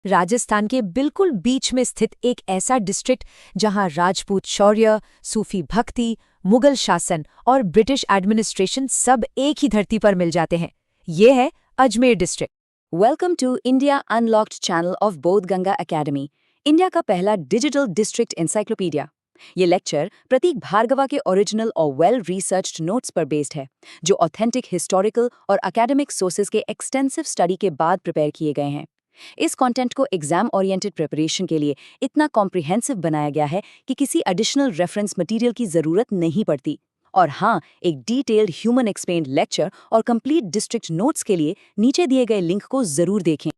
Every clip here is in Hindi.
राजस्थान के बिल्कुल बीच में स्थित एक ऐसा डिस्ट्रिक्ट जहां राजपूत शौर्य, सूफी भक्ति, मुगल शासन और ब्रिटिश एडमिनिस्ट्रेशन सब एक ही धरती पर मिल जाते हैं। ये है Ajmer district. Welcome to India unlocked channel of Bodh Ganga academy, India का पहला डिजिटल डिस्ट्रिक्ट एनसाइक्लोपीडिया। ये लेक्चर प्रतीक भार्गवा के ओरिजिनल और वेल रिसर्च्ड नोट्स पर बेस्ड है, जो ऑथेंटिक हिस्टोरिकल और एकेडमिक सोर्सेज के एक्सटेंसिव स्टडी के बाद प्रिपेयर किए गए हैं। इस कंटेंट को एग्जाम ओरिएंटेड प्रिपरेशन के लिए इतना कॉम्प्रिहेंसिव बनाया गया है कि किसी एडिशनल रेफरेंस मटेरियल की जरूरत नहीं पड़ती। और हाँ, एक डिटेल्ड ह्यूमन एक्सप्लेन्ड लेक्चर और कंप्लीट डिस्ट्रिक्ट नोट्स के लिए नीचे दिए गए लिंक को जरूर देखें।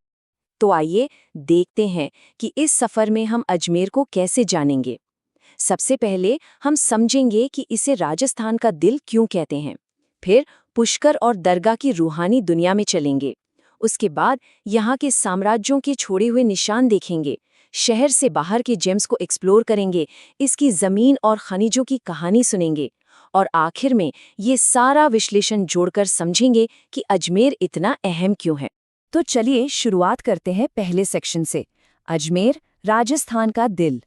तो आइए देखते हैं कि इस सफर में हम अजमेर को कैसे जानेंगे। सबसे पहले हम समझेंगे कि इसे राजस्थान का दिल क्यों कहते हैं। फिर पुष्कर और दरगाह की रूहानी दुनिया में चलेंगे। उसके बाद यहाँ के साम्राज्यों के छोड़े हुए निशान देखेंगे, शहर से बाहर के जेम्स को एक्सप्लोर करेंगे, इसकी जमीन और खनिजों की कहानी सुनेंगे और आखिर में ये सारा विश्लेषण जोड़कर समझेंगे कि अजमेर इतना अहम क्यों है। तो चलिए शुरुआत करते हैं पहले सेक्शन से। अजमेर, राजस्थान का दिल।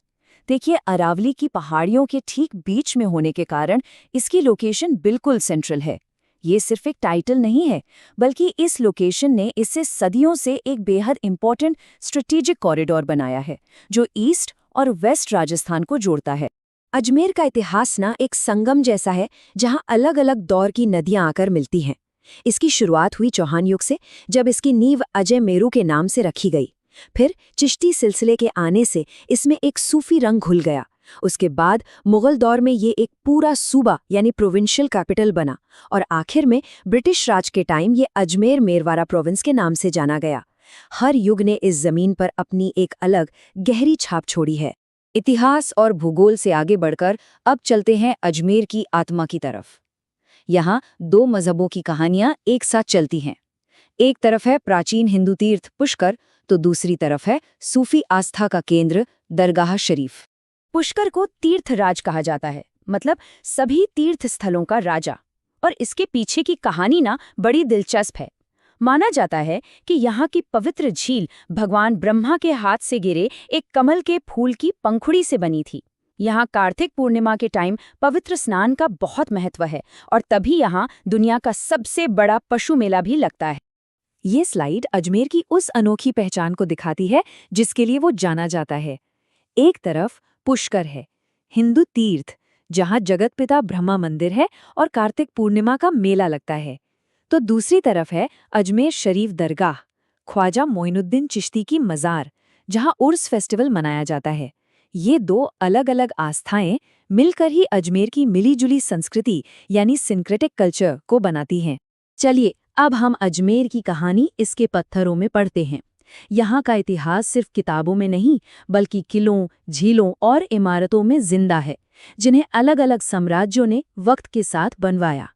देखिए, अरावली की पहाड़ियों के ठीक बीच में होने के कारण इसकी लोकेशन बिल्कुल सेंट्रल है। ये सिर्फ एक टाइटल नहीं है, बल्कि इस लोकेशन ने इसे सदियों से एक बेहद इंपॉर्टेंट स्ट्रेटेजिक कॉरिडोर बनाया है, जो ईस्ट और वेस्ट राजस्थान को जोड़ता है। अजमेर का इतिहास ना एक संगम जैसा है, जहां अलग अलग दौर की नदियां आकर मिलती हैं। इसकी शुरुआत हुई चौहान युग से, जब इसकी नींव अजय मेरू के नाम से रखी गई। फिर चिश्ती सिलसिले के आने से इसमें एक सूफी रंग घुल गया। उसके बाद मुगल दौर में ये एक पूरा सूबा यानी प्रोविंशियल कैपिटल बना और आखिर में ब्रिटिश राज के टाइम ये अजमेर मेरवारा प्रोविंस के नाम से जाना गया। हर युग ने इस जमीन पर अपनी एक अलग गहरी छाप छोड़ी है। इतिहास और भूगोल से आगे बढ़कर अब चलते हैं अजमेर की आत्मा की तरफ। यहाँ दो मजहबों की कहानियां एक साथ चलती हैं। एक तरफ है प्राचीन हिंदू तीर्थ पुष्कर, तो दूसरी तरफ है सूफी आस्था का केंद्र दरगाह शरीफ। पुष्कर को तीर्थराज कहा जाता है, मतलब सभी तीर्थ स्थलों का राजा। और इसके पीछे की कहानी ना बड़ी दिलचस्प है। माना जाता है कि यहाँ की पवित्र झील भगवान ब्रह्मा के हाथ से गिरे एक कमल के फूल की पंखुड़ी से बनी थी। यहाँ कार्तिक पूर्णिमा के टाइम पवित्र स्नान का बहुत महत्व है और तभी यहाँ दुनिया का सबसे बड़ा पशु मेला भी लगता है। ये स्लाइड अजमेर की उस अनोखी पहचान को दिखाती है जिसके लिए वो जाना जाता है। एक तरफ पुष्कर है, हिंदू तीर्थ, जहां जगतपिता ब्रह्मा मंदिर है और कार्तिक पूर्णिमा का मेला लगता है। तो दूसरी तरफ है अजमेर शरीफ दरगाह, ख्वाजा मोइनुद्दीन चिश्ती की मज़ार, जहां उर्स फेस्टिवल मनाया जाता है। ये दो अलग अलग आस्थाएं मिलकर ही अजमेर की मिलीजुली संस्कृति यानी सिंक्रेटिक कल्चर को बनाती हैं। चलिए अब हम अजमेर की कहानी इसके पत्थरों में पढ़ते हैं। यहाँ का इतिहास सिर्फ किताबों में नहीं, बल्कि किलों, झीलों और इमारतों में जिंदा है, जिन्हें अलग अलग साम्राज्यों ने वक्त के साथ बनवाया।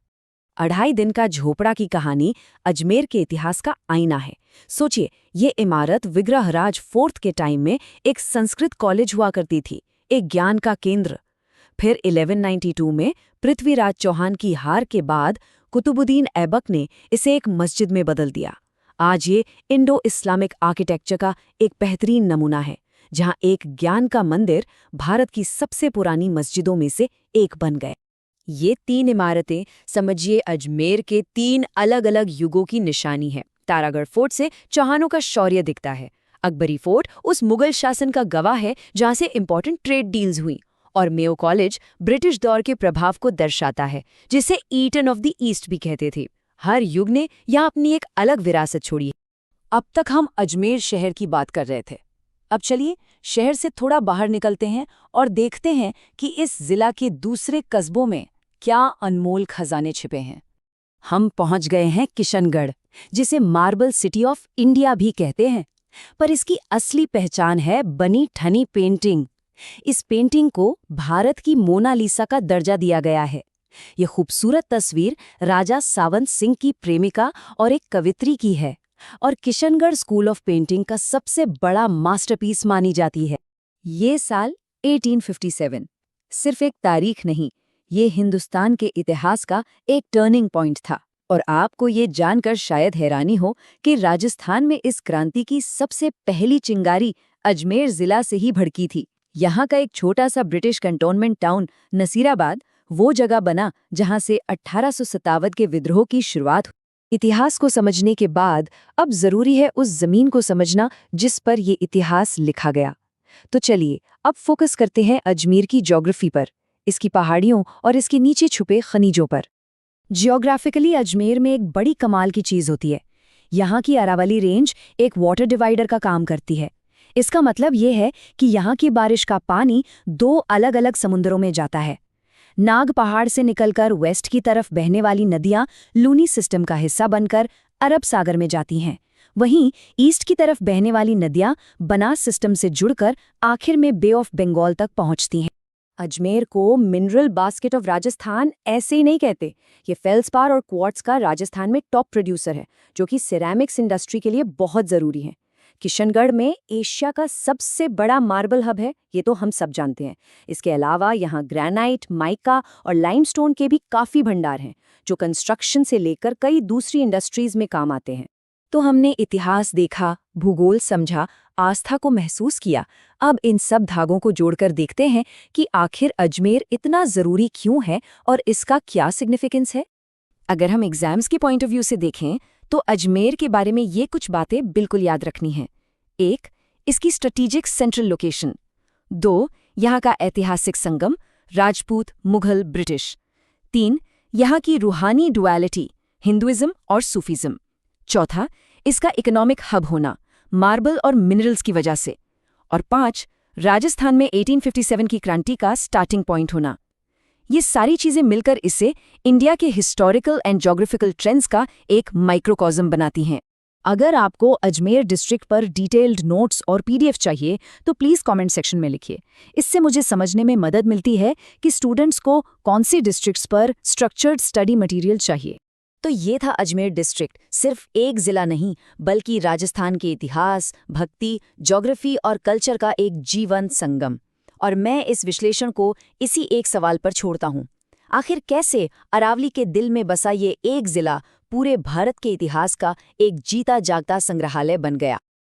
2.5 दिन का झोपड़ा की कहानी अजमेर के इतिहास का आईना है। सोचिए, ये इमारत विग्रहराज फोर्थ के टाइम में एक संस्कृत कॉलेज हुआ करती थी, एक ज्ञान का केंद्र। फिर 1192 में पृथ्वीराज चौहान की हार के बाद कुतुबुद्दीन ऐबक ने इसे एक मस्जिद में बदल दिया। आज ये इंडो इस्लामिक आर्किटेक्चर का एक बेहतरीन नमूना है, जहां एक ज्ञान का मंदिर भारत की सबसे पुरानी मस्जिदों में से एक बन गए। ये 3 इमारतें समझिए अजमेर के 3 अलग अलग युगों की निशानी है। तारागढ़ फोर्ट से चौहानों का शौर्य दिखता है। अकबरी फोर्ट उस मुगल शासन का गवाह है जहां से इंपॉर्टेंट ट्रेड डील्स हुई। और मेयो कॉलेज ब्रिटिश दौर के प्रभाव को दर्शाता है, जिसे ईटन ऑफ द ईस्ट भी कहते थे। हर युग ने यहाँ अपनी एक अलग विरासत छोड़ी है। अब तक हम अजमेर शहर की बात कर रहे थे। अब चलिए शहर से थोड़ा बाहर निकलते हैं और देखते हैं कि इस जिला के दूसरे कस्बों में क्या अनमोल खजाने छिपे हैं। हम पहुंच गए हैं किशनगढ़, जिसे मार्बल सिटी ऑफ इंडिया भी कहते हैं। पर इसकी असली पहचान है बनी ठनी पेंटिंग। इस पेंटिंग को भारत की मोनालिसा का दर्जा दिया गया है। ये खूबसूरत तस्वीर राजा सावंत सिंह की प्रेमिका और एक कवित्री की है और किशनगढ़ स्कूल ऑफ पेंटिंग का सबसे बड़ा मास्टरपीस मानी जाती है। ये साल 1857 सिर्फ एक तारीख नहीं, ये हिंदुस्तान के इतिहास का एक टर्निंग पॉइंट था। और आपको ये जानकर शायद हैरानी हो कि राजस्थान में इस क्रांति की सबसे पहली चिंगारी अजमेर जिला से ही भड़की थी। यहाँ का एक छोटा सा ब्रिटिश कंटोनमेंट टाउन नसीराबाद वो जगह बना जहाँ से 1857 के विद्रोह की शुरुआत हुई। इतिहास को समझने के बाद अब जरूरी है उस जमीन को समझना जिस पर ये इतिहास लिखा गया। तो चलिए अब फोकस करते हैं अजमेर की ज्योग्राफी पर, इसकी पहाड़ियों और इसके नीचे छुपे खनिजों पर। जियोग्राफिकली अजमेर में एक बड़ी कमाल की चीज होती है। यहाँ की अरावली रेंज एक वाटर डिवाइडर का काम करती है। इसका मतलब ये है कि यहाँ की बारिश का पानी दो अलग अलग समुद्रों में जाता है। नाग पहाड़ से निकलकर वेस्ट की तरफ बहने वाली नदियां लूनी सिस्टम का हिस्सा बनकर अरब सागर में जाती हैं। वहीं ईस्ट की तरफ बहने वाली नदियां बनास सिस्टम से जुड़कर आखिर में बे ऑफ बंगाल तक पहुंचती हैं। अजमेर को मिनरल बास्केट ऑफ राजस्थान ऐसे ही नहीं कहते। ये फेल्सपार और क्वार्ट्ज का राजस्थान में टॉप प्रोड्यूसर है, जो कि सिरेमिक्स इंडस्ट्री के लिए बहुत ज़रूरी है। किशनगढ़ में एशिया का सबसे बड़ा मार्बल हब है, ये तो हम सब जानते हैं। इसके अलावा यहाँ ग्रेनाइट, माइका और लाइमस्टोन के भी काफ़ी भंडार हैं, जो कंस्ट्रक्शन से लेकर कई दूसरी इंडस्ट्रीज में काम आते हैं। तो हमने इतिहास देखा, भूगोल समझा, आस्था को महसूस किया। अब इन सब धागों को जोड़कर देखते हैं कि आखिर अजमेर इतना ज़रूरी क्यों है और इसका क्या सिग्निफिकेंस है। अगर हम एग्जाम्स के पॉइंट ऑफ व्यू से देखें तो अजमेर के बारे में ये कुछ बातें बिल्कुल याद रखनी हैं। 1. इसकी स्ट्रेटेजिक सेंट्रल लोकेशन। 2. यहाँ का ऐतिहासिक संगम राजपूत, मुगल, ब्रिटिश। 3. यहाँ की रूहानी डुअलिटी हिंदुइज्म और सूफीज्म। 4. इसका इकोनॉमिक हब होना मार्बल और मिनरल्स की वजह से। और 5. राजस्थान में 1857 की क्रांति का स्टार्टिंग पॉइंट होना। ये सारी चीजें मिलकर इसे इंडिया के हिस्टोरिकल एंड ज्योग्राफिकल ट्रेंड्स का एक माइक्रोकॉज्म बनाती हैं। अगर आपको अजमेर डिस्ट्रिक्ट पर डिटेल्ड नोट्स और पीडीएफ चाहिए तो प्लीज़ कमेंट सेक्शन में लिखिए। इससे मुझे समझने में मदद मिलती है कि स्टूडेंट्स को कौन सी डिस्ट्रिक्ट्स पर स्ट्रक्चर्ड स्टडी मटेरियल चाहिए। तो ये था अजमेर डिस्ट्रिक्ट, सिर्फ एक ज़िला नहीं बल्कि राजस्थान के इतिहास, भक्ति, ज्योग्राफी और कल्चर का एक जीवंत संगम। और मैं इस विश्लेषण को इसी एक सवाल पर छोड़ता हूँ, आखिर कैसे अरावली के दिल में बसा ये एक ज़िला पूरे भारत के इतिहास का एक जीता जागता संग्रहालय बन गया।